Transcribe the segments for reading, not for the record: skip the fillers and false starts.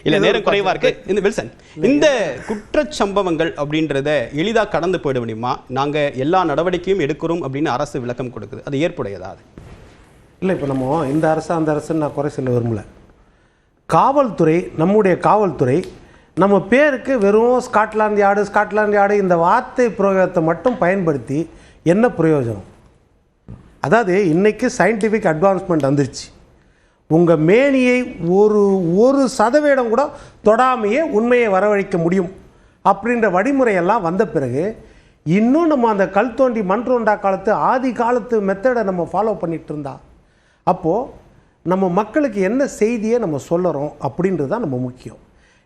இல்லை நேரம் குறைவாக இருக்குது. இந்த வில்சன், இந்த குற்றச்சம்பவங்கள் அப்படின்றத எளிதாக கடந்து போயிட முடியுமா? நாங்கள் எல்லா நடவடிக்கையும் எடுக்கிறோம் அப்படின்னு அரசு விளக்கம் கொடுக்குது, அது ஏற்புடையதா? அது இல்லை. இப்போ நம்ம இந்த அரசு அந்த அரசுன்னு நான் குறை சொல்ல விரும்பல. காவல்துறை, நம்முடைய காவல்துறை நம்ம பேருக்கு வெறும் ஸ்காட்லாந்து யார்டு இந்த வார்த்தை பிரயோகத்தை மட்டும் பயன்படுத்தி என்ன பிரயோஜனம்? அதாவது இன்றைக்கி சயின்டிஃபிக் அட்வான்ஸ்மெண்ட் வந்துருச்சு. உங்கள் மேனியை ஒரு சதவீதம் கூட தொடாமையே உண்மையை வரவழைக்க முடியும் அப்படின்ற வழிமுறையெல்லாம் வந்த பிறகு இன்னும் நம்ம அந்த கல் தோண்டி மண் தோண்டா காலத்து ஆதி காலத்து மெத்தடை நம்ம ஃபாலோ பண்ணிகிட்டு இருந்தா அப்போது நம்ம மக்களுக்கு என்ன செய்தியை நம்ம சொல்லுறோம் அப்படின்றது தான் நம்ம முக்கியம்.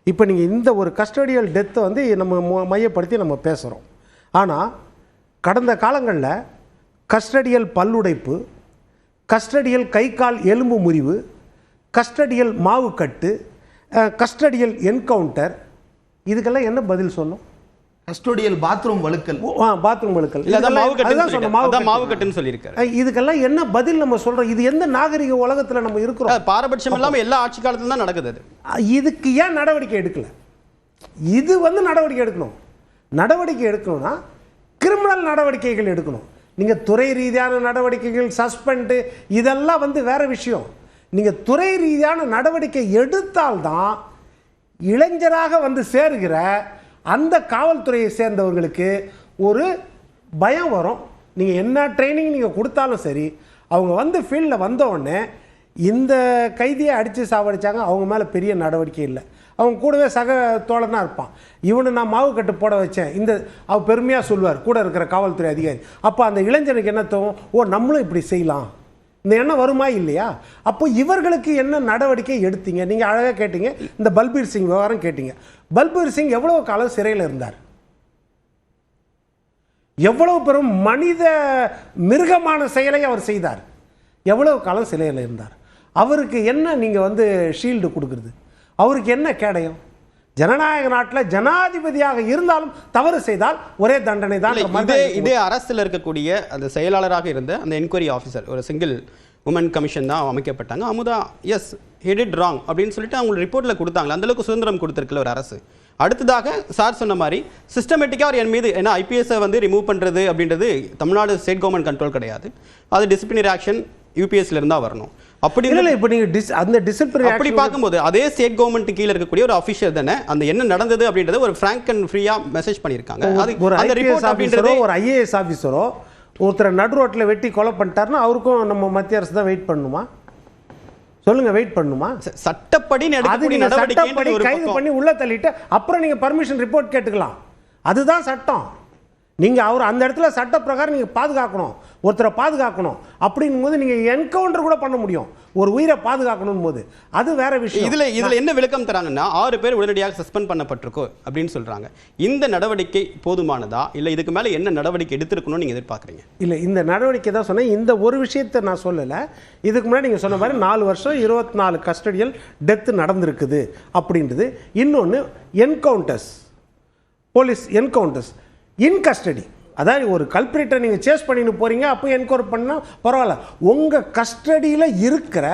இப்போ நீங்கள் இந்த ஒரு கஸ்டடியல் டெத்தை வந்து நம்ம மையப்படுத்தி நம்ம பேசுகிறோம். ஆனால் கடந்த காலங்களில் கஸ்டடியல் பல்லுடைப்பு, கஸ்டடியல் கை கால் எலும்பு முறிவு, கஸ்டடியல் மாவுக்கட்டு, கஸ்டடியல் என்கவுண்டர், இதுக்கெல்லாம் என்ன பதில் சொன்னோம்? கஸ்டோடியல் பாத்ரூம் வழுக்கல், இதுக்கெல்லாம் என்ன பதில் நம்ம சொல்றோம்? இது எந்த நாகரிக உலகத்தில் நம்ம இருக்கிறோம்? பாரபட்சம் இல்லாம எல்லா ஆட்சி காலத்துல தான் நடக்குது. இதுக்கு ஏன் நடவடிக்கை எடுக்கல? இது வந்து நடவடிக்கை எடுக்கணும். நடவடிக்கை எடுக்கணும்னா கிரிமினல் நடவடிக்கைகள் எடுக்கணும். நீங்க துறை ரீதியான நடவடிக்கைகள், சஸ்பெண்ட், இதெல்லாம் வந்து வேற விஷயம். நீங்க துறை ரீதியான நடவடிக்கை எடுத்தால்தான் இளைஞராக வந்து சேருகிற அந்த காவல்துறையை சேர்ந்தவங்களுக்கு ஒரு பயம் வரும். நீங்கள் என்ன ட்ரைனிங் நீங்கள் கொடுத்தாலும் சரி, அவங்க வந்து ஃபீல்டில் வந்தவுடனே இந்த கைதியை அடித்து சாவடித்தாங்க, அவங்க மேலே பெரிய நடவடிக்கை இல்லை, அவங்க கூடவே சக தோழனாக இருப்பான். இவனு நான் மாவு கட்டு போட வச்சேன், இந்த அவர் பெருமையாக சொல்லுவார் கூட இருக்கிற காவல்துறை அதிகாரி. அப்போ அந்த இளைஞனுக்கு என்ன தோணும்? ஓ, நம்மளும் இப்படி செய்யலாம், இந்த எண்ணம் வருமா இல்லையா? அப்போ இவர்களுக்கு என்ன நடவடிக்கை எடுத்தீங்க? நீங்கள் அழகாக கேட்டீங்க, இந்த பல்பீர் சிங் விவகாரம் கேட்டீங்க. பல்பீர் சிங் எவ்வளவு காலம் சிறையில் இருந்தார்? எவ்வளவு பெரும் மனித மிருகமான செயலை அவர் செய்தார்? எவ்வளவு காலம் சிறையில் இருந்தார்? அவருக்கு என்ன நீங்கள் வந்து ஷீல்டு கொடுக்குறது? அவருக்கு என்ன கேடயம்? ஜனநாயக நாட்டில் ஜனாதிபதியாக இருந்தாலும் தவறு செய்தால் ஒரே தண்டனை தான். இதே அரசில் இருக்கக்கூடிய அந்த செயலாளராக இருந்த அந்த என்கொயரி ஆஃபீஸர், ஒரு சிங்கிள் உமன் கமிஷன் தான் அமைக்கப்பட்டாங்க. Amudha yes he did wrong அப்படின்னு சொல்லிட்டு அவங்க ரிப்போர்ட்டில் கொடுத்தாங்களே, அந்தளவுக்கு சுதந்திரம் கொடுத்துருக்குல்ல ஒரு அரசு. அடுத்ததாக சார் சொன்ன மாதிரி சிஸ்டமேட்டிக்காக அவர் என் மீது, ஏன்னா ஐபிஎஸ்ஸை வந்து ரிமூவ் பண்ணுறது அப்படின்றது தமிழ்நாடு ஸ்டேட் கவர்மெண்ட் கண்ட்ரோல் கிடையாது, அது டிசிப்ளினரி ஆக்ஷன் யூபிஎஸ்ல இருந்தா வரணும். அப்படி இல்லை, இப்போ நீங்கள் அந்த டிசிப்ளினரி அப்படி பார்க்கும்போது அதே ஸ்டேட் கவர்மெண்ட் கீழே இருக்கக்கூடிய ஒரு ஆஃபீஷியல் தானே அந்த என்ன நடந்தது அப்படின்றத ஒரு ஃப்ராங்க் அண்ட் ஃப்ரீயா மெசேஜ் பண்ணியிருக்காங்க. அது ஒரு அந்த ரிப்போர்ட் அப்படின்றது ஒரு ஐஏஎஸ் ஆஃபீஸரோ ஒருத்தர் நடு ரோட்டில் வெட்டி கொலை பண்ணிட்டாருன்னா அவருக்கும் நம்ம மத்திய அரசு தான் வெயிட் பண்ணணுமா? சொல்லுங்க, வெயிட் பண்ணணுமா? சட்டப்படி கைது பண்ணி உள்ள தள்ளிட்டு அப்புறம் நீங்க பர்மிஷன் ரிப்போர்ட் கேட்டுக்கலாம். அதுதான் சட்டம். நீங்கள் அவர் அந்த இடத்துல சட்ட பிரகாரம் நீங்கள் பாதுகாக்கணும், ஒருத்தரை பாதுகாக்கணும். அப்படின்னும் போது நீங்கள் என்கவுண்டர் கூட பண்ண முடியும், ஒரு உயிரை பாதுகாக்கணும் போது. அது வேற விஷயம். இதில் என்ன விளக்கம் தராங்கன்னா 6 பேர் உடனடியாக சஸ்பெண்ட் பண்ணப்பட்டிருக்கோ அப்படின்னு சொல்கிறாங்க. இந்த நடவடிக்கை போதுமானதா இல்லை இதுக்கு மேலே என்ன நடவடிக்கை எடுத்திருக்கணும்னு நீங்கள் எதிர்பார்க்குறீங்க? இல்லை, இந்த நடவடிக்கை தான் சொன்னேன். இந்த ஒரு விஷயத்தை நான் சொல்லலை. இதுக்கு முன்னாடி நீங்கள் சொன்ன மாதிரி 4 வருஷம் 24 கஸ்டடியல் டெத்து நடந்திருக்குது அப்படின்றது. இன்னொன்று என்கவுண்டர்ஸ், போலீஸ் என்கவுண்டர்ஸ் இன் கஸ்டடி. அதாவது ஒரு கல்பிரிட்டை நீங்கள் சேஸ் பண்ணிட்டு போகிறீங்க, அப்போ என்கொயரி பண்ணால் பரவாயில்ல. உங்கள் கஸ்டடியில் இருக்கிற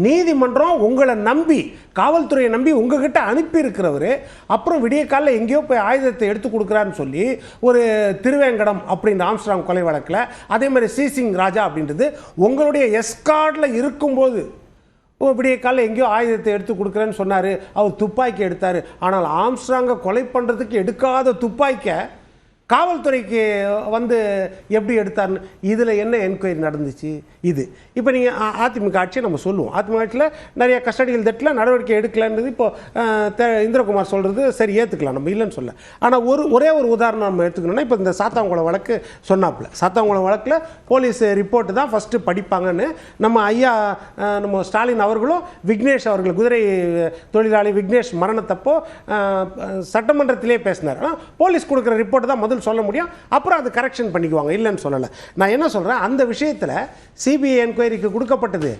நீதிமன்றம் உங்களை நம்பி, காவல்துறையை நம்பி உங்ககிட்ட அனுப்பி இருக்கிறவர் அப்புறம் விடிய காலையில் எங்கேயோ போய் ஆயுதத்தை எடுத்து கொடுக்குறான்னு சொல்லி ஒரு திருவேங்கடம் அப்படின்ற ஆம்ஸ்ட்ராங் கொலை வழக்கில், அதே மாதிரி சீசிங் ராஜா அப்படின்றது உங்களுடைய எஸ்கார்டில் இருக்கும்போது விடிய காலையில் எங்கேயோ ஆயுதத்தை எடுத்து கொடுக்குறேன்னு சொன்னார், அவர் துப்பாக்கி எடுத்தார். ஆனால் ஆம்ஸ்ட்ராங்கை கொலை பண்ணுறதுக்கு எடுக்காத துப்பாக்கியை காவல்துறைக்கு வந்து எப்படி எடுத்தார்னு இதில் என்ன என்கொயரி நடந்துச்சு? இது இப்போ நீங்கள் அதிமுக ஆட்சியை நம்ம சொல்லுவோம், அதிமுக ஆட்சியில் நிறைய கஸ்டடியல் டெட்டில் நடவடிக்கை எடுக்கலான்றது இப்போது இந்திரகுமார் சொல்கிறது சரி, ஏற்றுக்கலாம், நம்ம இல்லைன்னு சொல்ல. ஆனால் ஒரே ஒரு உதாரணம் நம்ம எடுத்துக்கணும்னா, இப்போ இந்த சாத்தாங்குளம் வழக்கு சொன்னாப்புல, சாத்தாங்குளம் வழக்கில் போலீஸ் ரிப்போர்ட்டு தான் ஃபஸ்ட்டு படிப்பாங்கன்னு நம்ம ஐயா நம்ம ஸ்டாலின் அவர்களும் விக்னேஷ் அவர்கள், குதிரை தொழிலாளி விக்னேஷ் மரணத்தப்போ சட்டமன்றத்திலே பேசினார். ஆனால் போலீஸ் கொடுக்குற ரிப்போர்ட்டு தான் முதல் சொல்ல முடியும், அப்புறம் அது கரெக்ஷன் பண்ணிக்குவாங்க, இல்லைன்னு சொல்லலை. நான் என்ன சொல்கிறேன், அந்த விஷயத்தில் சிபிஐ என்கொயரிக்கு கொடுக்கப்பட்டது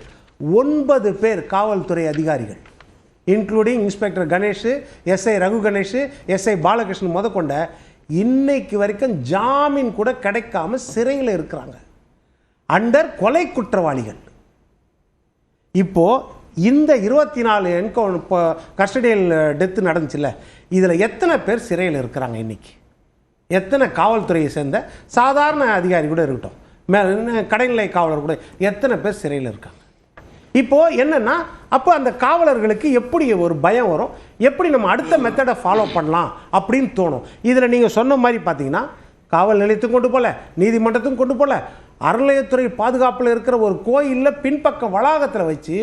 9 பேர் காவல்துறை அதிகாரிகள், including inspector Ganesh, SI Raghu Ganesh, SI Balakrishnan முதற்கொண்ட இன்னைக்கு வரைக்கும் ஜாமீன் கூட கிடைக்காம சிறையில் இருக்கிறாங்க, அண்டர் கொலை குற்றவாளிகள். இப்போ இந்த 24 இப்போ கஸ்டடியல் டெத்து நடந்துச்சுல்ல, இதில் எத்தனை பேர் சிறையில் இருக்கிறாங்க இன்னைக்கு? எத்தனை காவல்துறையை சேர்ந்த சாதாரண அதிகாரி கூட இருக்கட்டும், கடைநிலை காவலர் கூட எத்தனை பேர் சிறையில் இருக்காங்க? இப்போது என்னென்னா, அப்போ அந்த காவலர்களுக்கு எப்படி ஒரு பயம் வரும், எப்படி நம்ம அடுத்த மெத்தடை ஃபாலோ பண்ணலாம் அப்படின்னு தோணும். இதில் நீங்கள் சொன்ன மாதிரி பார்த்தீங்கன்னா, காவல் நிலையத்துக்கும் கொண்டு போகல, நீதிமன்றத்துக்கும் கொண்டு போகல, அறநிலையத்துறை பாதுகாப்பில் இருக்கிற ஒரு கோயிலில் பின்பக்க வளாகத்தில் வச்சு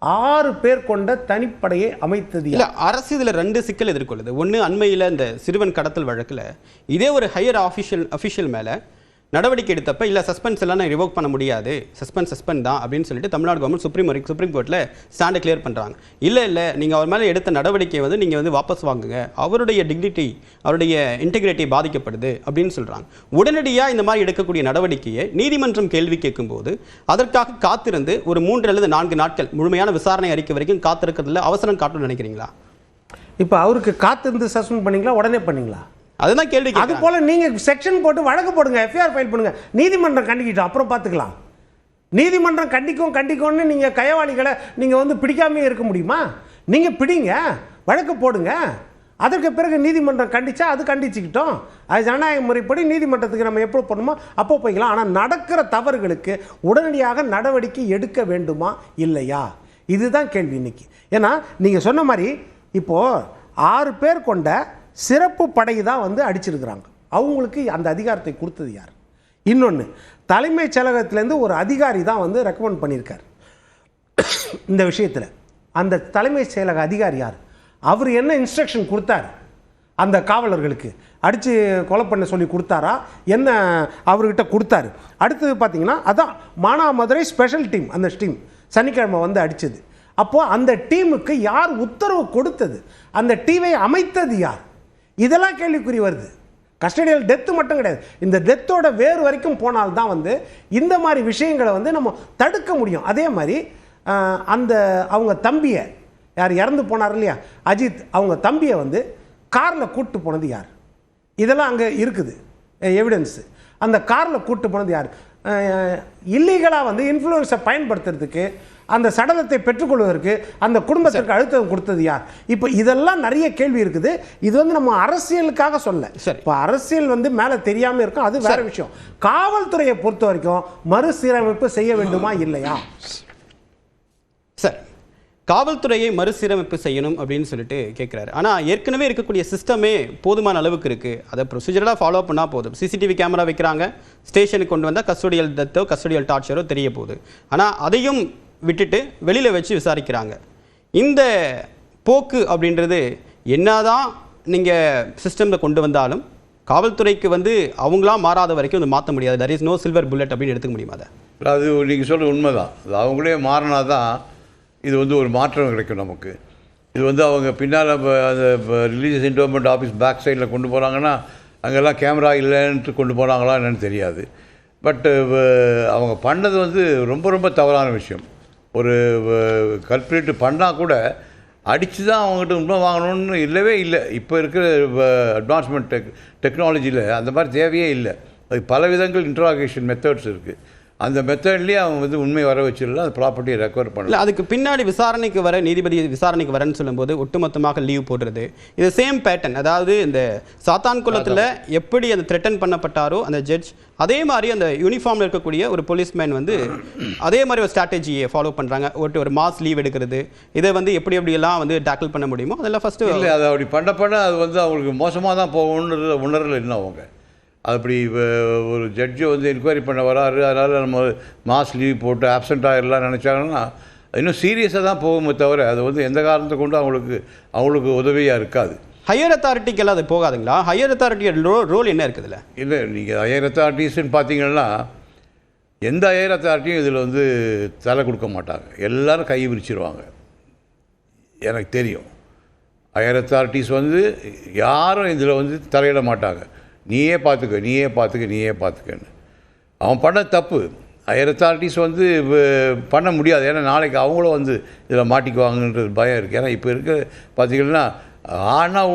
6 பேர் கொண்ட தனிப்படையை அமைத்தது. இல்லை, அரசு இதில் 2 சிக்கல் எதிர்கொள்ளுது. ஒன்று, அண்மையில் இந்த சிறுவன் கடத்தல் வழக்கில் இதே ஒரு ஹையர் அஃபிஷியல் மேலே நடவடிக்கை எடுத்தப்ப இல்லை சஸ்பென்ஸ் எல்லாம் ரிவோக் பண்ண முடியாது, சஸ்பெண்ட் தான் அப்படின்னு சொல்லிட்டு தமிழ்நாடு கவர்மெண்ட் சுப்ரீம் கோர்ட்டில் ஸ்டாண்டை கிளியர் பண்ணுறாங்க. இல்லை நீங்கள் அவர் மேலே எடுத்த நடவடிக்கையை வந்து நீங்கள் வந்து வாபஸ் வாங்குங்க, அவருடைய டிக்னிட்டி அவருடைய இன்டெகிரிட்டி பாதிக்கப்படுது அப்படின்னு சொல்கிறாங்க. உடனடியாக இந்த மாதிரி எடுக்கக்கூடிய நடவடிக்கையை நீதிமன்றம் கேள்வி கேட்கும்போது அதற்காக காத்திருந்து ஒரு 3 அல்லது 4 நாட்கள் முழுமையான விசாரணை அறிக்கை வரைக்கும் காத்திருக்கிறதுல அவசரம் காட்டணும்னு நினைக்கிறீங்களா? இப்போ அவருக்கு காத்திருந்து சஸ்பெண்ட் பண்ணீங்களா, உடனே பண்ணீங்களா? அதுதான் கேள்வி. அது போல நீங்க செக்ஷன் போட்டு வழக்கு போடுங்க, எஃப்ஐஆர் ஃபைல் பண்ணுங்க, நீதிமன்றம் கண்டிக்கிட்டோம், அப்புறம் பார்த்துக்கலாம். நீதிமன்றம் கண்டிக்கும்னு நீங்க கையவாளிகளை நீங்க வந்து பிடிக்காமே இருக்க முடியுமா? நீங்க பிடிங்க, வழக்கு போடுங்க, அதற்கு பிறகு நீதிமன்றம் கண்டிச்சா அது கண்டிச்சுக்கிட்டோம். அது ஜனநாயக முறைப்படி நீதிமன்றத்துக்கு நம்ம எப்போ போகணுமோ அப்போ போய்க்கலாம். ஆனால் நடக்கிற தவறுகளுக்கு உடனடியாக நடவடிக்கை எடுக்க வேண்டுமா இல்லையா, இதுதான் கேள்வி இன்னைக்கு. ஏன்னா நீங்கள் சொன்ன மாதிரி இப்போது 6 பேர் கொண்ட சிறப்பு படை தான் வந்து அடிச்சிருக்கிறாங்க. அவங்களுக்கு அந்த அதிகாரத்தை கொடுத்தது யார்? இன்னொன்று, தலைமைச் செயலகத்திலேருந்து ஒரு அதிகாரி தான் வந்து ரெக்கமெண்ட் பண்ணியிருக்கார் இந்த விஷயத்தில். அந்த தலைமைச் செயலக அதிகாரி யார்? அவர் என்ன இன்ஸ்ட்ரக்ஷன் கொடுத்தார் அந்த காவலர்களுக்கு? அடித்து கொலை பண்ண சொல்லி கொடுத்தாரா என்ன அவர்கிட்ட கொடுத்தாரு? அடுத்தது பார்த்தீங்கன்னா அதான் மானாமதுரை ஸ்பெஷல் டீம், அந்த டீம் சனிக்கிழமை வந்து அடித்தது. அப்போது அந்த டீமுக்கு யார் உத்தரவு கொடுத்தது? அந்த டீமை அமைத்தது யார்? இதெல்லாம் கேள்விக்குறி வருது. கஸ்டடியல் டெத்து மட்டும் கிடையாது, இந்த டெத்தோட வேறு வரைக்கும் போனால்தான் வந்து இந்த மாதிரி விஷயங்களை வந்து நம்ம தடுக்க முடியும். அதே மாதிரி அந்த அவங்க தம்பியை யார் இறந்து போனார் இல்லையா, அஜித், அவங்க தம்பியை வந்து காரில் கூப்பிட்டு போனது யார்? இதெல்லாம் அங்கே இருக்குது எவிடன்ஸு. அந்த காரில் கூப்பிட்டு போனது யார்? இல்லீகலாக வந்து இன்ஃப்ளூயன்ஸை பயன்படுத்துறதுக்கு, அந்த சடலத்தை பெற்றுக்கொள்வதற்கு அந்த குடும்பத்திற்கு அழுத்தம் கொடுத்தது யார்? இப்போ இதெல்லாம் நிறைய கேள்வி இருக்குது. இது வந்து நம்ம அரசியலுக்காக சொல்ல, இப்போ அரசியல் வந்து மேலே தெரியாமல் இருக்கும், அது வேற விஷயம். காவல்துறையை பொறுத்த வரைக்கும் மறுசீரமைப்பு செய்ய வேண்டுமா இல்லையா? சார், காவல்துறையை மறுசீரமைப்பு செய்யணும் அப்படின்னு சொல்லிட்டு கேட்குறாரு. ஆனால் ஏற்கனவே இருக்கக்கூடிய சிஸ்டமே போதுமான அளவுக்கு இருக்குது, அதை ப்ரொசீஜராக ஃபாலோ பண்ணால் போதும். சிசிடிவி கேமரா வைக்கிறாங்க, ஸ்டேஷனுக்கு கொண்டு வந்தால் கஸ்டோடியல் டெத்தோ கஸ்டோடியல் டார்ச்சரோ தெரிய போகுது. ஆனால் அதையும் விட்டுட்டு வெளியில் வச்சு விசாரிக்கிறாங்க. இந்த போக்கு அப்படின்றது என்னதான் நீங்கள் சிஸ்டமில் கொண்டு வந்தாலும் காவல்துறைக்கு வந்து அவங்களாம் மாறாத வரைக்கும் வந்து மாற்ற முடியாது. There is no silver bullet அப்படின்னு எடுத்துக்க முடியுமா? அது நீங்கள் சொல்கிற உண்மைதான். அது அவங்களே மாறினா தான் இது வந்து ஒரு மாற்றம் கிடைக்கும் நமக்கு. இது வந்து அவங்க பின்னால் அந்த ரிலீஜியஸ் என்டோமெண்ட் ஆஃபீஸ் பேக் சைடில் கொண்டு போகிறாங்கன்னா அங்கெல்லாம் கேமரா இல்லைன்ட்டு கொண்டு போனாங்களா என்னன்னு தெரியாது. பட்டு அவங்க பண்ணது வந்து ரொம்ப ரொம்ப தவறான விஷயம். ஒரு கல்பிரேட்டு பண்ணால் கூட அடித்து தான் அவங்ககிட்ட உண்மை வாங்கணும்னு இல்லவே இல்லை. இப்போ இருக்கிற அட்வான்ஸ்மெண்ட் டெக்னாலஜியில் அந்த மாதிரி தேவையே இல்லை. அது பல விதங்கள் இன்ட்ராகேஷன் மெத்தட்ஸ் இருக்குது. அந்த மெத்தட்லேயே அவங்க வந்து உண்மை வர வச்சிடலாம், அந்த ப்ராப்பர்ட்டியை ரெக்கவர் பண்ணல. அதுக்கு பின்னாடி விசாரணைக்கு வர நீதிபதி விசாரணைக்கு வரேன்னு சொல்லும்போது ஒட்டுமொத்தமாக லீவ் போடுறது, இது சேம் பேட்டர்ன். அதாவது இந்த சாத்தான்குளத்தில் எப்படி அந்த த்ரெட்டன் பண்ணப்பட்டாரோ அந்த ஜட்ஜ், அதே மாதிரி அந்த யூனிஃபார்மில் இருக்கக்கூடிய ஒரு போலீஸ்மேன் வந்து அதே மாதிரி ஒரு ஸ்ட்ராட்டஜியை ஃபாலோ பண்ணுறாங்க. ஒரு மாஸ் லீவ் எடுக்கிறது, இதை வந்து எப்படியெல்லாம் வந்து டேக்கிள் பண்ண முடியுமோ அதெல்லாம் ஃபஸ்ட்டு இல்லை. அதை அப்படி பண்ண அது வந்து அவங்களுக்கு மோசமாக தான் போகணுன்ற உணரல இன்னும் அவங்க. அப்படி ஒரு ஜட்ஜை வந்து என்கொயரி பண்ண வராரு, அதனால் நம்ம மாஸ் லீவ் போட்டு ஆப்சண்ட் ஆகிடலாம் நினச்சாங்கன்னா இன்னும் சீரியஸாக தான் போகுமே தவிர அது வந்து எந்த காரணத்தை கொண்டு அவங்களுக்கு உதவியாக இருக்காது. ஹையர் அத்தாரிட்டிக்கெல்லாம் அது போகாதுங்களா? ஹையர் அத்தாரிட்டியோட ரோல் என்ன இருக்குதுல்ல? இல்லை, நீங்கள் ஹையர் அத்தாரிட்டிஸ்ன்னு பார்த்தீங்கன்னா எந்த ஹையர் அத்தாரிட்டியும் இதில் வந்து தலை கொடுக்க மாட்டாங்க, எல்லோரும் கை விரிச்சிருவாங்க. எனக்கு தெரியும் ஹையர் அத்தாரிட்டிஸ் வந்து யாரும் இதில் வந்து தலையிட மாட்டாங்க. நீயே பார்த்துக்கன்னு அவன் பண்ண தப்பு ஹையர் அத்தாரிட்டிஸ் வந்து பண்ண முடியாது. ஏன்னா நாளைக்கு அவங்களும் வந்து இதில் மாட்டிக்குவாங்கன்றது பயம் இருக்குது. ஏன்னா இப்போ இருக்க பார்த்திங்கன்னா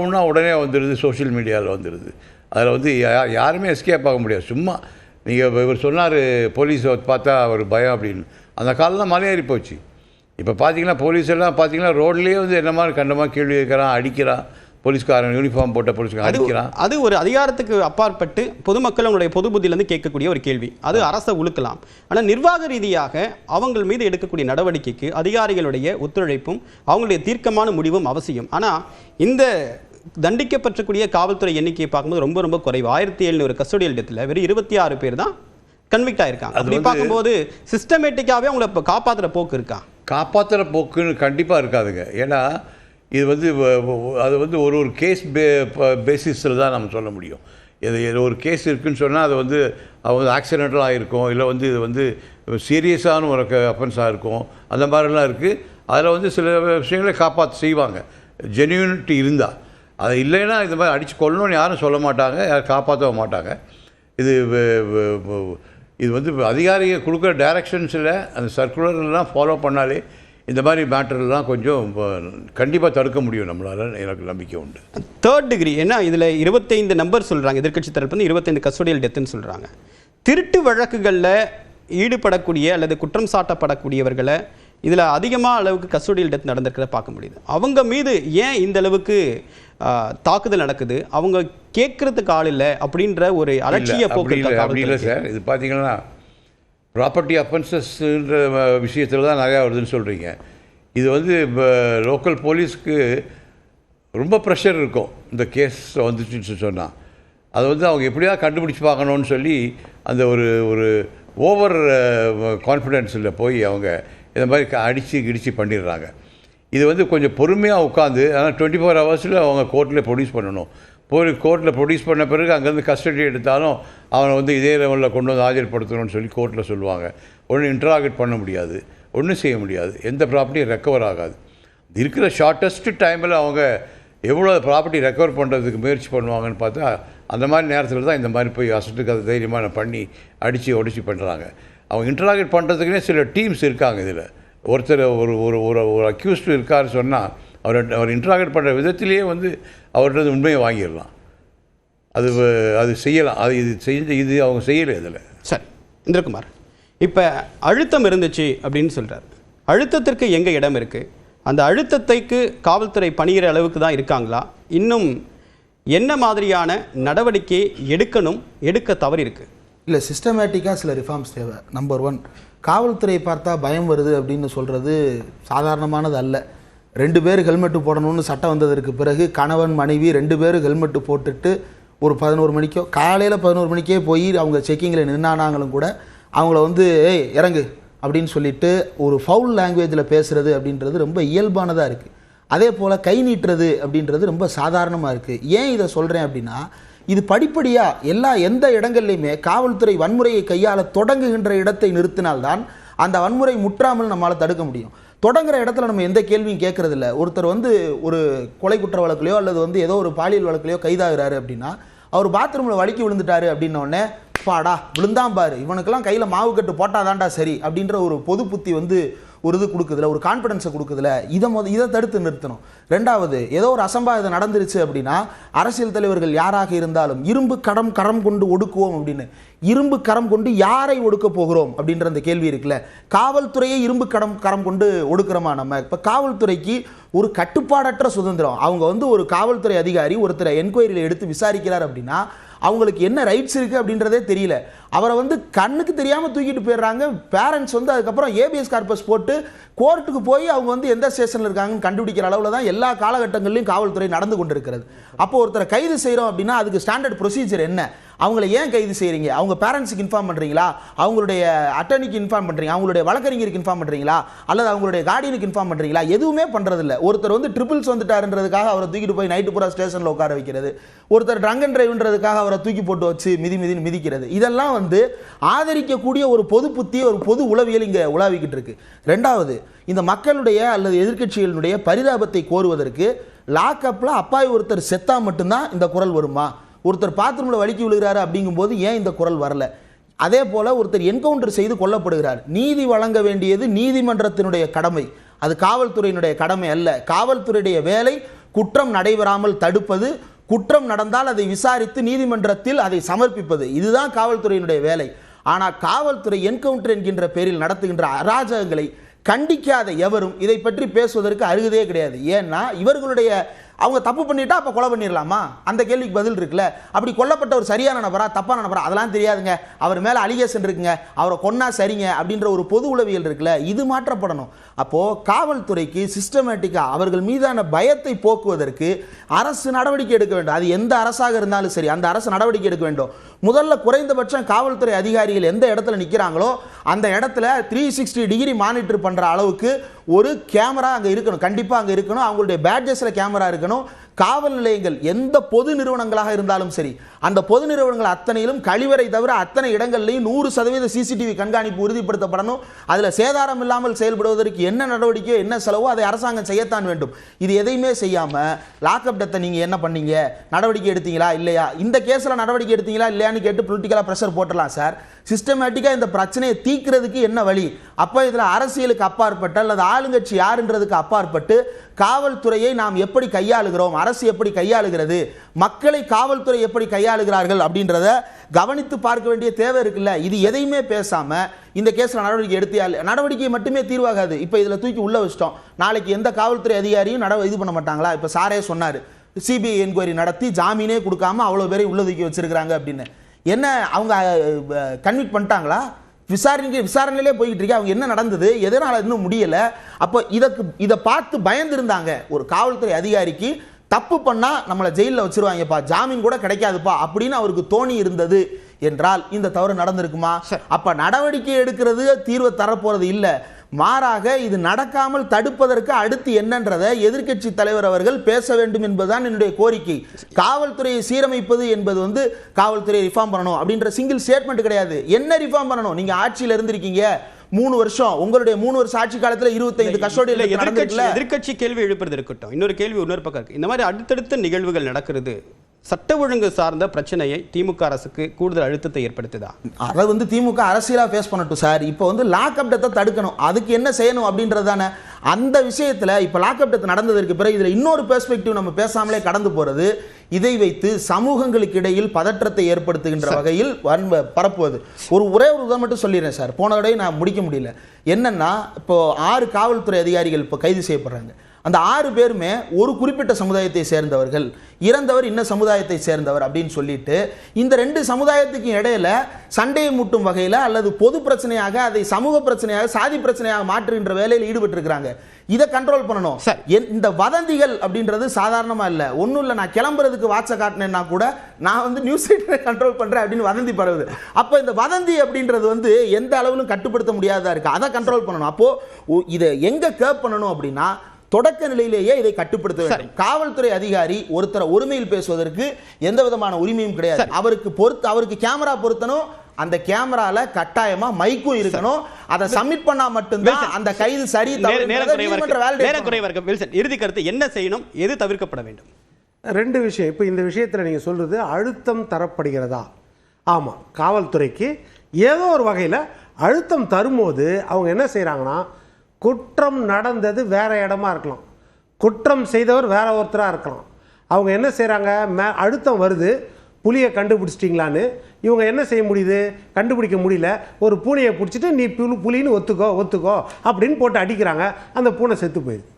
ஊனா உடனே வந்துடுது, சோஷியல் மீடியாவில் வந்துடுது. அதில் வந்து யாருமே எஸ்கேப் ஆக முடியாது. சும்மா நீங்கள் இவர் சொன்னார் போலீஸை பார்த்தா ஒரு பயம் அப்படின்னு, அந்த காலம்லாம் மலையேறி போச்சு. இப்போ பார்த்தீங்கன்னா போலீஸ் எல்லாம் பார்த்தீங்கன்னா ரோட்லேயே வந்து என்ன மாதிரி கண்டமாக கேள்வி கேட்குறான், அடிக்கிறான், போலீஸ்காரன் யூனிஃபார்ம் போட்ட போலீஸ்காரன் அடிக்கிறான். அது ஒரு அதிகாரத்துக்கு அப்பாற்பட்டு பொதுமக்கள் அவங்களுடைய பொது புத்தியிலேருந்து கேட்கக்கூடிய ஒரு கேள்வி. அது அரசை உழுக்கலாம். ஆனால் நிர்வாக ரீதியாக அவங்கள் மீது எடுக்கக்கூடிய நடவடிக்கைக்கு அதிகாரிகளுடைய ஒத்துழைப்பும் அவங்களுடைய தீர்க்கமான முடிவும் அவசியம். ஆனால் இந்த தண்டிக்கப்பட்டக்கூடிய காவல்துறை எண்ணிக்கையை பார்க்கும்போது ரொம்ப ரொம்ப குறைவு. 1700 கஸ்டோடியல் டெத்தில் வெறும் 26 பேர் தான் கன்விக்ட் ஆயிருக்காங்க. அப்படி பார்க்கும்போது சிஸ்டமேட்டிக்காகவே அவங்கள இப்போ காப்பாற்றுற போக்கு இருக்கா? காப்பாற்றுற போக்குன்னு கண்டிப்பாக இருக்காதுங்க. ஏன்னா இது வந்து அது வந்து ஒரு கேஸ் பேசிஸில் தான் நம்ம சொல்ல முடியும். இது ஒரு கேஸ் இருக்குதுன்னு சொன்னால் அது வந்து அவங்க ஆக்சிடென்டலாக இருக்கும், இல்லை வந்து இது வந்து சீரியஸான ஒரு அஃபென்ஸாக இருக்கும், அந்த மாதிரிலாம் இருக்குது. அதில் வந்து சில விஷயங்களை காப்பாற்ற செய்வாங்க ஜென்யூனிட்டி இருந்தால். அது இல்லைன்னா இந்த மாதிரி அடித்து கொள்ளணும்னு யாரும் சொல்ல மாட்டாங்க, யாரும் காப்பாற்றவும் மாட்டாங்க. இது வந்து அதிகாரிகள் கொடுக்குற டைரக்ஷன்ஸில் அந்த சர்க்குலர்லாம் ஃபாலோ பண்ணாலே இந்த மாதிரி மேட்டர்லாம் கொஞ்சம் கண்டிப்பாக தடுக்க முடியும் நம்மளால், எனக்கு நம்பிக்கை உண்டு. 3rd டிகிரி ஏன்னா இதில் 25 நம்பர் சொல்கிறாங்க, எதிர்க்கட்சி தரப்பு வந்து 25 கஸ்டோடியல் டெத்துன்னு சொல்கிறாங்க. திருட்டு வழக்குகளில் ஈடுபடக்கூடிய அல்லது குற்றம் சாட்டப்படக்கூடியவர்களை இதில் அதிகமாக அளவுக்கு கஸ்டோடியல் டெத் நடந்திருக்கிறத பார்க்க முடியுது. அவங்க மீது ஏன் இந்த அளவுக்கு தாக்குதல் நடக்குது? அவங்க கேட்கறதுக்கு ஆள் இல்லை அப்படின்ற ஒரு அலட்சிய போக்கு இல்லை சார். இது பார்த்தீங்கன்னா ப்ராப்பர்ட்டி அஃபென்சஸ்ன்ற விஷயத்தில் தான் நிறையா வருதுன்னு சொல்கிறீங்க. இது வந்து இப்போ லோக்கல் போலீஸ்க்கு ரொம்ப ப்ரெஷர் இருக்கும். இந்த கேஸ் வந்துச்சுன்னு சொன்னால் அதை வந்து அவங்க எப்படியாவது கண்டுபிடிச்சி பார்க்கணுன்னு சொல்லி அந்த ஒரு ஓவர் கான்ஃபிடென்ஸில் போய் அவங்க இந்த மாதிரி அடித்து பண்ணிடுறாங்க. இது வந்து கொஞ்சம் பொறுமையாக உட்காந்து, ஆனால் 24 ஹவர்ஸில் அவங்க கோர்ட்டில் ப்ரொடியூஸ் பண்ணணும். கோர்ட்டில் ப்ரொடியூஸ் பண்ண பிறகு அங்கேருந்து கஸ்டடி எடுத்தாலும் அவனை வந்து இதே லெவலில் கொண்டு வந்து ஆஜர்படுத்தணும்னு சொல்லி கோர்ட்டில் சொல்லுவாங்க. ஒன்றும் இன்ட்ராகேட் பண்ண முடியாது, ஒன்றும் செய்ய முடியாது, எந்த ப்ராப்பர்ட்டியும் ரெக்கவர் ஆகாது. இருக்கிற ஷார்ட்டஸ்ட் டைமில் அவங்க எவ்வளோ ப்ராப்பர்ட்டி ரெக்கவர் பண்ணுறதுக்கு முயற்சி பண்ணுவாங்கன்னு பார்த்தா அந்த மாதிரி நேரத்தில் தான் இந்த மாதிரி போய் அசட்டுக்கு அதை தைரியமாக பண்ணி அடித்து ஒடிச்சு பண்ணுறாங்க. அவங்க இன்ட்ராகேட் பண்ணுறதுக்குனே சில டீம்ஸ் இருக்காங்க. இதில் ஒருத்தர் ஒரு அக்யூஸ்டு இருக்கார் சொன்னால் அவர் இன்ட்ராகேட் பண்ணுற விதத்திலேயே வந்து அவர்கிட்ட உண்மையை வாங்கிடலாம். அது செய்யலாம். இது அவங்க செய்யலை. இதில் சரி இந்திரகுமார், இப்போ அழுத்தம் இருந்துச்சு அப்படின்னு சொல்கிறார். அழுத்தத்திற்கு எங்கே இடம் இருக்குது? அந்த அழுத்தத்தைக்கு காவல்துறை பணிகிற அளவுக்கு தான் இருக்காங்களா? இன்னும் என்ன மாதிரியான நடவடிக்கை எடுக்க தவறி இருக்குது? இல்லை, சிஸ்டமேட்டிக்காக சில ரிஃபார்ம்ஸ் தேவை. நம்பர் 1, காவல்துறையை பார்த்தா பயம் வருது அப்படின்னு சொல்கிறது சாதாரணமானது அல்ல. 2 பேர் ஹெல்மெட்டு போடணும்னு சட்டம் வந்ததற்கு பிறகு கணவன் மனைவி 2 பேரும் ஹெல்மெட்டு போட்டுட்டு ஒரு 11 மணிக்கோ காலையில் 11 மணிக்கே போய் அவங்க செக்கிங்கில் நின்னானாங்களும் கூட அவங்கள வந்து ஏய் இறங்கு அப்படின்னு சொல்லிட்டு ஒரு ஃபவுல் லாங்குவேஜில் பேசுகிறது அப்படின்றது ரொம்ப இயல்பானதாக இருக்குது. அதே போல் கை நீட்டுறது அப்படின்றது ரொம்ப சாதாரணமாக இருக்குது. ஏன் இதை சொல்கிறேன் அப்படின்னா, இது படிப்படியாக எந்த இடங்கள்லையுமே காவல்துறை வன்முறையை கையாள தொடங்குகின்ற இடத்தை நிறுத்தினால்தான் அந்த வன்முறை முற்றாமல் நம்மளால் தடுக்க முடியும். தொடங்குற இடத்துல நம்ம எந்த கேள்வியும் கேட்கறதில்ல. ஒருத்தர் வந்து ஒரு கொலை குற்ற வழக்குலையோ அல்லது வந்து ஏதோ ஒரு பாலியல் வழக்குலையோ கைதாகிறாரு அப்படின்னா, அவர் பாத்ரூமில் வலிக்கி விழுந்துட்டாரு அப்படின்னோடனே பாடா விழுந்தான் பாரு, இவனுக்கெல்லாம் கையில் மாவு கட்டு போட்டாதான்டா சரி அப்படின்ற ஒரு பொது புத்தி வந்து ஒரு இது கொடுக்குதுல, ஒரு கான்ஃபிடன்ஸை கொடுக்குதுல, இதை தடுத்து நிறுத்தணும். 2வது, ஏதோ ஒரு அசம்பாவிதம் நடந்துருச்சு அப்படின்னா அரசியல் தலைவர்கள் யாராக இருந்தாலும் இரும்பு கரம் கொண்டு ஒடுக்குவோம் அப்படின்னு, இரும்பு கரம் கொண்டு யாரை ஒடுக்க போகிறோம் அப்படின்ற அந்த கேள்வி இருக்குல்ல. காவல்துறையை இரும்பு கரம் கொண்டு ஒடுக்கிறோமா நம்ம? இப்போ காவல்துறைக்கு ஒரு கட்டுப்பாடற்ற சுதந்திரம். அவங்க வந்து ஒரு காவல்துறை அதிகாரி ஒருத்தரை என்கொயரியில் எடுத்து விசாரிக்கிறார் அப்படின்னா அவங்களுக்கு என்ன ரைட்ஸ் இருக்குது அப்படின்றதே தெரியல. அவரை வந்து கண்ணுக்கு தெரியாமல் தூக்கிட்டு போயிடுறாங்க. பேரண்ட்ஸ் வந்து அதுக்கப்புறம் ஏபிஎஸ் கார்பஸ் போட்டு கோர்ட்டுக்கு போய் அவங்க வந்து எந்த ஸ்டேஷனில் இருக்காங்கன்னு கண்டுபிடிக்கிற அளவில் தான் எல்லா காலகட்டங்களிலும் காவல்துறை நடந்து கொண்டு இருக்கிறது. அப்போ ஒருத்தரை கைது செய்கிறோம் அப்படின்னா அதுக்கு ஸ்டாண்டர்ட் ப்ரொசீஜர் என்ன? அவங்கள ஏன் கைது செய்கிறீங்க? அவங்க பேரண்ட்ஸுக்கு இன்ஃபார்ம் பண்ணுறீங்களா? அவங்களுடைய அட்டர்னிக்கு இன்ஃபார்ம் பண்ணுறீங்க? அவங்களுடைய வழக்கறிஞருக்கு இன்ஃபார்ம் பண்ணுறீங்களா? அல்லது அவங்களுடைய கார்டியனுக்கு இன்ஃபார்ம் பண்ணுறீங்களா? எதுவுமே பண்ணுறதில்ல. ஒருத்தர் வந்து ட்ரிபிள்ஸ் வந்துட்டாருன்றதுக்காக அவரை தூக்கிட்டு போய் நைட்டு பூரா ஸ்டேஷனில் உட்கார வைக்கிறது, ஒருத்தர் ட்ரங்க் அண்ட் டிரைவ்ன்றதுக்காக அவரை தூக்கி போட்டு வச்சு மிதிக்கிறது, இதெல்லாம் வந்து ஆதரிக்கக்கூடிய ஒரு பொது புத்தி, ஒரு பொது உளவியல் இங்கே உலாவிக்கிட்டு இருக்கு. 2வது, இந்த மக்களுடைய அல்லது எதிர்க்கட்சிகளுடைய பரிதாபத்தை கோருவதற்கு லாக்அப்பில் அப்பாவி ஒருத்தர் செத்தா மட்டும்தான் இந்த குரல் வருமா? ஒருத்தர் பாத்ரூமில் வலிக்கி விழுகிறாரு அப்படிங்கும்போது ஏன் இந்த குரல் வரல? அதே போல் ஒருத்தர் என்கவுண்டர் செய்து கொல்லப்படுகிறார். நீதி வழங்க வேண்டியது நீதிமன்றத்தினுடைய கடமை, அது காவல்துறையினுடைய கடமை அல்ல. காவல்துறையுடைய வேலை குற்றம் நடைபெறாமல் தடுப்பது, குற்றம் நடந்தால் அதை விசாரித்து நீதிமன்றத்தில் அதை சமர்ப்பிப்பது, இதுதான் காவல்துறையினுடைய வேலை. ஆனால் காவல்துறை என்கவுண்டர் என்கின்ற பேரில் நடத்துகின்ற அராஜகங்களை கண்டிக்காத எவரும் இதை பற்றி பேசுவதற்கு அருகதே கிடையாது. ஏன்னா இவர்களுடைய அவங்க தப்பு பண்ணிட்டா அப்போ கொலை பண்ணிடலாமா? அந்த கேள்விக்கு பதில் இருக்குல்ல. அப்படி கொல்லப்பட்ட ஒரு சரியான நபரா தப்பான நபரா அதெல்லாம் தெரியாதுங்க, அவர் மேலே அலிகேஷன் இருக்குங்க, அவரை கொன்னா சரிங்க அப்படின்ற ஒரு பொது உளவியல் இருக்குல்ல, இது மாற்றப்படணும். அப்போது காவல்துறைக்கு சிஸ்டமேட்டிக்காக அவர்கள் மீதான பயத்தை போக்குவதற்கு அரசு நடவடிக்கை எடுக்க வேண்டும். அது எந்த அரசாக இருந்தாலும் சரி, அந்த அரசு நடவடிக்கை எடுக்க வேண்டும். முதல்ல குறைந்தபட்சம் காவல்துறை அதிகாரிகள் எந்த இடத்துல நிற்கிறாங்களோ அந்த இடத்துல 360 டிகிரி மானிட்டர் பண்ணுற அளவுக்கு ஒரு கேமரா அங்கே இருக்கணும், கண்டிப்பாக அங்கே இருக்கணும். அவங்களுடைய பேட்ஜஸில் கேமரா இருக்கணும். காவல் நிலையங்கள் எந்த பொது நிறுவனங்களாக இருந்தாலும் சரி, அந்த பொது நிறுவனங்கள் அத்தனையிலும் கழிவறை தவிர அத்தனை இடங்கள்லையும் 100% சிசிடிவி கண்காணிப்பு உறுதிப்படுத்தப்படணும். அதில் சேதாரம் இல்லாமல் செயல்படுவதற்கு என்ன நடவடிக்கையோ என்ன செலவோ அதை அரசாங்கம் செய்யத்தான் வேண்டும். இது எதையுமே செய்யாமல் லாக்அப் டெத்தை நீங்கள் என்ன பண்ணீங்க, நடவடிக்கை எடுத்தீங்களா இல்லையா, இந்த கேஸில் நடவடிக்கை எடுத்தீங்களா இல்லையான்னு கேட்டு பொலிட்டிக்கலாக ப்ரெஷர் போட்டலாம் சார். சிஸ்டமேட்டிக்காக இந்த பிரச்சனையை தீர்க்கிறதுக்கு என்ன வழி? அப்போ இதில் அரசியலுக்கு அப்பாற்பட்டு அல்லது ஆளுங்கட்சி யாருன்றதுக்கு அப்பாற்பட்டு காவல்துறையை நாம் எப்படி கையாளுகிறோம், அரசு எப்படி கையாளுகிறது, மக்களை காவல்துறை எப்படி கையாளுகிறார்கள் அப்படின்றத கவனித்து பார்க்க வேண்டிய தேவை இருக்குல்ல. இது எதையுமே பேசாம இந்த கேஸ்ல நடவடிக்கை எடுத்தியால் நடவடிக்கை மட்டுமே தீர்வாகாது. இப்போ இதில் தூக்கி உள்ள வச்சிட்டோம், நாளைக்கு எந்த காவல்துறை அதிகாரியும் இது பண்ண மாட்டாங்களா? இப்போ சாரே சொன்னார், சிபிஐ என்கொயரி நடத்தி ஜாமீனே கொடுக்காம அவ்வளோ பேரை உள்ள தூக்கி வச்சிருக்கிறாங்க அப்படின்னு. என்ன அவங்க கன்விக்ட் பண்ணிட்டாங்களா? விசாரணையிலே போய்கிட்டு இருக்கு. அவங்க என்ன நடந்தது, எதனால இன்னும் முடியல? அப்போ இதை பார்த்து பயந்துருந்தாங்க. ஒரு காவல்துறை அதிகாரிக்கு தப்பு பண்ணா நம்மளை ஜெயிலில் வச்சிருவாங்கப்பா, ஜாமீன் கூட கிடைக்காதுப்பா அப்படின்னு அவருக்கு தோணி இருந்தது என்றால் இந்த தவறு நடந்திருக்குமா? அப்ப நடவடிக்கை எடுக்கிறது தீர்வு தரப்போறது இல்லை, மாறாக இது நடக்காமல் தடுப்பதற்கு அடுத்து என்னன்றதை எதிர்க்கட்சி தலைவர் அவர்கள் பேச வேண்டும் என்பதுதான் என்னுடைய கோரிக்கை. காவல்துறையை சீரமைப்பது என்பது காவல்துறையை ரிஃபார்ம் பண்ணணும் அப்படின்ற சிங்கிள் ஸ்டேட்மெண்ட் கிடையாது. என்ன ரிஃபார்ம் பண்ணணும்? நீங்க ஆட்சியில் இருந்திருக்கீங்க 3 வருஷம், உங்களுடைய 3 வருஷ ஆட்சி காலத்துல 25 கஸ்டோடியல் எதிர்க்கட்சி கேள்வி எழுப்புறது இருக்கட்டும், இன்னொரு கேள்வி இன்னொரு பக்கம் இருக்கு. இந்த மாதிரி அடுத்தடுத்த நிகழ்வுகள் நடக்கிறது சட்ட ஒழுங்கு சார்ந்த பிரச்சனையை திமுக அரசுக்கு கூடுதல் அழுத்தத்தை ஏற்படுத்துதா? அதை திமுக அரசியலாக ஃபேஸ் பண்ணட்டும் சார். இப்போ லாக்அப் டெத்தை தடுக்கணும், அதுக்கு என்ன செய்யணும் அப்படின்றது தானே. அந்த விஷயத்தில் இப்போ லாக்அப் டெத் நடந்ததற்கு பிறகு இதில் இன்னொரு பெர்ஸ்பெக்டிவ் நம்ம பேசாமலே கடந்து போகிறது, இதை வைத்து சமூகங்களுக்கு இடையில் பதற்றத்தை ஏற்படுத்துகின்ற வகையில் பரப்புவது. ஒரே ஒரு உதாரணம் மட்டும் சொல்லிடுறேன் சார், போன தடவை நான் முடிக்க முடியல. என்னன்னா இப்போ 6 காவல்துறை அதிகாரிகள் இப்போ கைது செய்யப்படுறாங்க. அந்த 6 பேருமே ஒரு குறிப்பிட்ட சமுதாயத்தை சேர்ந்தவர்கள், இறந்தவர் இன்ன சமுதாயத்தை சேர்ந்தவர் அப்படின்னு சொல்லிட்டு இந்த 2 சமுதாயத்துக்கு இடையில சண்டையை மூட்டும் வகையில் அல்லது பொது பிரச்சனையாக அதை சமூக பிரச்சனையாக சாதி பிரச்சனையாக மாற்றுகின்ற வேலையில் ஈடுபட்டு இருக்கிறாங்க. இதை கண்ட்ரோல் பண்ணணும். இந்த வதந்திகள் அப்படின்றது சாதாரணமா இல்ல. ஒன்றும் இல்லை, நான் கிளம்புறதுக்கு வாட்ச காட்டினேன்னா கூட நான் நியூஸ் ரீடரை கண்ட்ரோல் பண்றேன் அப்படின்னு வதந்தி பரவுது. அப்போ இந்த வதந்தி அப்படின்றது எந்த அளவிலும் கட்டுப்படுத்த முடியாதா இருக்கு, அதை கண்ட்ரோல் பண்ணணும். அப்போ இதை எங்க கேப் பண்ணணும் அப்படின்னா தொடக்க நிலையிலேயே இதை கட்டுப்படுத்த வேண்டும். காவல்துறை அதிகாரி ஒருத்தரை ஒருமையில் பேசுவதற்கு எந்த விதமான உரிமையும் கிடையாது. அவருக்கு கேமரா பொருத்தணும், அந்த கேமரால கட்டாயமா மைக்கும் இருக்கணும். அதை சப்மிட் பண்ணா மட்டும்தான் அந்த கைது சரி. இறுதி கருத்து என்ன செய்யணும், எது தவிர்க்கப்பட வேண்டும்? 2 விஷயம். இப்போ இந்த விஷயத்தில் நீங்க சொல்றது அழுத்தம் தரப்படுகிறதா? ஆமா, காவல்துறைக்கு ஏதோ ஒரு வகையில் அழுத்தம் தரும்போது அவங்க என்ன செய்யறாங்கன்னா, குற்றம் நடந்தது வேற இடமா இருக்கலாம், குற்றம் செய்தவர் வேற ஒருத்தராக இருக்கலாம். அவங்க என்ன செய்கிறாங்க, அழுத்தம் வருது, புலியை கண்டுபிடிச்சிட்டிங்களான்னு. இவங்க என்ன செய்ய முடியுது, கண்டுபிடிக்க முடியல. ஒரு பூனையை பிடிச்சிட்டு நீ புலின்னு ஒத்துக்கோ அப்படின்னு போட்டு அடிக்கிறாங்க, அந்த பூனை செத்து போயிடுது.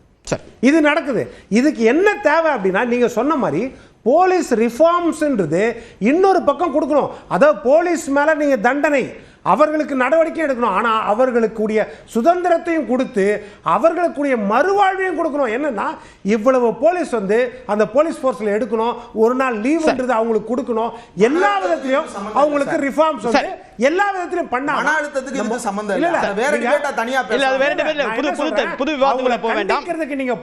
இது நடக்குது. இதுக்கு என்ன தேவை அப்படின்னா, நீங்கள் சொன்ன மாதிரி போலீஸ் ரிஃபார்ம்ஸ்ன்றது இன்னொரு பக்கம் கொடுக்கணும். அதாவது போலீஸ் மேலே நீங்கள் தண்டனை, அவர்களுக்கு நடவடிக்கை எடுக்கணும், ஆனால் அவர்களுக்குரிய சுதந்திரத்தையும் கொடுத்து அவர்களுக்குரிய மறுவாழ்வையும் கொடுக்கணும். என்னன்னா, இவ்வளவு போலீஸ் அந்த போலீஸ் ஃபோர்ஸில் எடுக்கணும், ஒரு நாள் லீவ்ன்றது அவங்களுக்கு கொடுக்கணும், எல்லா விதத்திலையும் அவங்களுக்கு ரிஃபார்ம்ஸ் எல்லா விதத்திலையும் பண்ணா சம்பந்தம் இல்ல. வேற கேட்டா தனியா புது விவாதங்களை போக வேண்டாம். நீங்க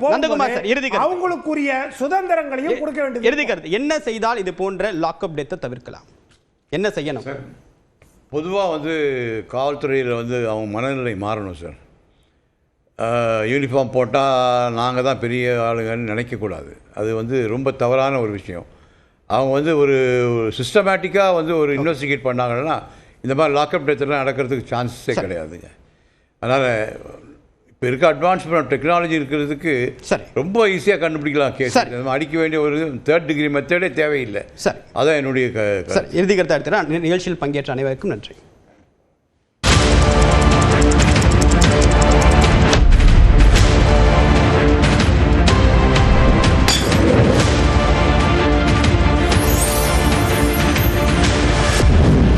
அவங்களுக்குரிய சுதந்திரங்களையும் கொடுக்க வேண்டியது. இறுதி கருத்து என்ன செய்தால் இது போன்ற லாக்அப் டெத்தை தவிர்க்கலாம், என்ன செய்யணும்? பொதுவாக காவல்துறையில் அவங்க மனநிலை மாறணும் சார். யூனிஃபார்ம் போட்டால் நாங்கள் தான் பெரிய ஆளுங்கன்னு நினைக்கக்கூடாது. அது ரொம்ப தவறான ஒரு விஷயம். அவங்க ஒரு சிஸ்டமேட்டிக்காக ஒரு இன்வெஸ்டிகேட் பண்ணாங்கன்னா இந்த மாதிரி லாக்அப் டெத்லாம் நடக்கிறதுக்கு சான்ஸே கிடையாதுங்க. அதனால் இப்போ இருக்க அட்வான்ஸ்மெண்ட் டெக்னாலஜி இருக்கிறதுக்கு ரொம்ப ஈஸியாக கண்டுபிடிக்கலாம் கேஸ். அடிக்க வேண்டிய ஒரு 3rd டிகிரி மெத்தடே தேவையில்லை. அதான் என்னுடைய இறுதி கருத்தை நிகழ்ச்சியில் பங்கேற்ற அனைவருக்கும் நன்றி.